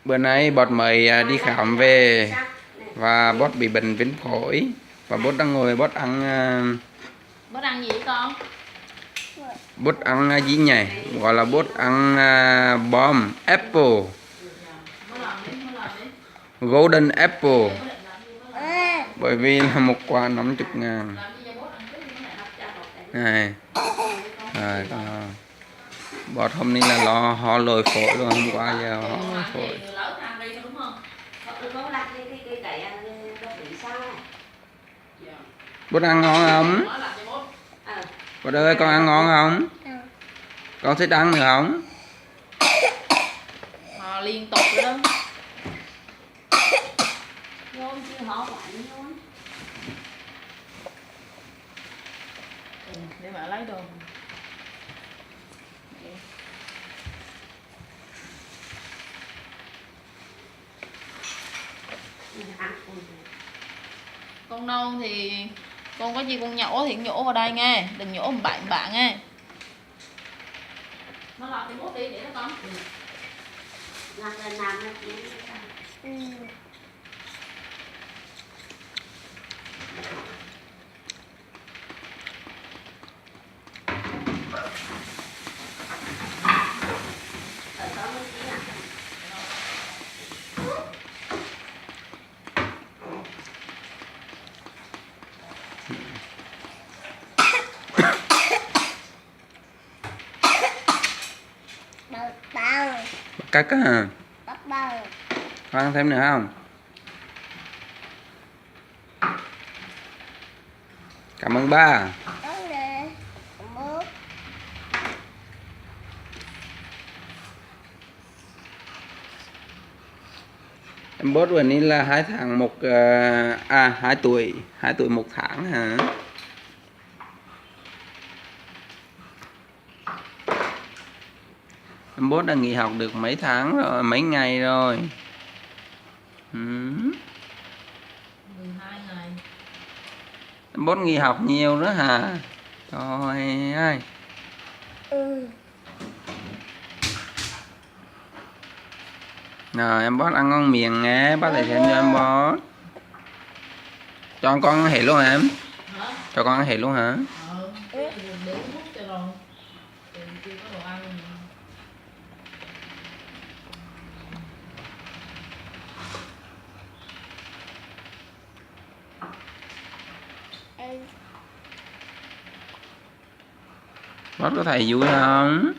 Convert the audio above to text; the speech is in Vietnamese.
Bữa nay bót mới đi khám về và bót bị bệnh viêm phổi và bót đang ngồi bót ăn Bót ăn gì con? bót ăn gì nhỉ? Gọi là bót ăn bom apple, golden apple, bởi vì là một quả 50.000 này. Rồi, bót hôm nay là lo ho lồi phổi luôn, hôm qua giờ ho lồi phổi. Bót ăn ngon không? Bót ơi, con ăn ngon không? Con thích ăn được không? Họ liên tục rồi đó. Để mẹ lấy đồ. Con non thì con có gì con nhổ thì nhổ vào đây nghe, đừng nhổ một bạn bạn nghe. Nó lọt thì mốt đi để nó con. Cắt á. Con ăn thêm nữa không? Cảm ơn ba. Em bớt vừa ní là 2 tháng 2 tuổi 2 tuổi 1 tháng hả? Em bớt đã nghỉ học được mấy tháng rồi, mấy ngày rồi. 12 ngày. Em bớt nghỉ học nhiều nữa hả? Trời ơi. Rồi em bót ăn ngon miệng nghe, bác lại thêm cho em bót. Cho con ăn hết luôn hả em? Hả? Cho con ăn hết luôn hả? Để uống cho rồi. Chưa có đồ ăn. Bót có thầy vui không?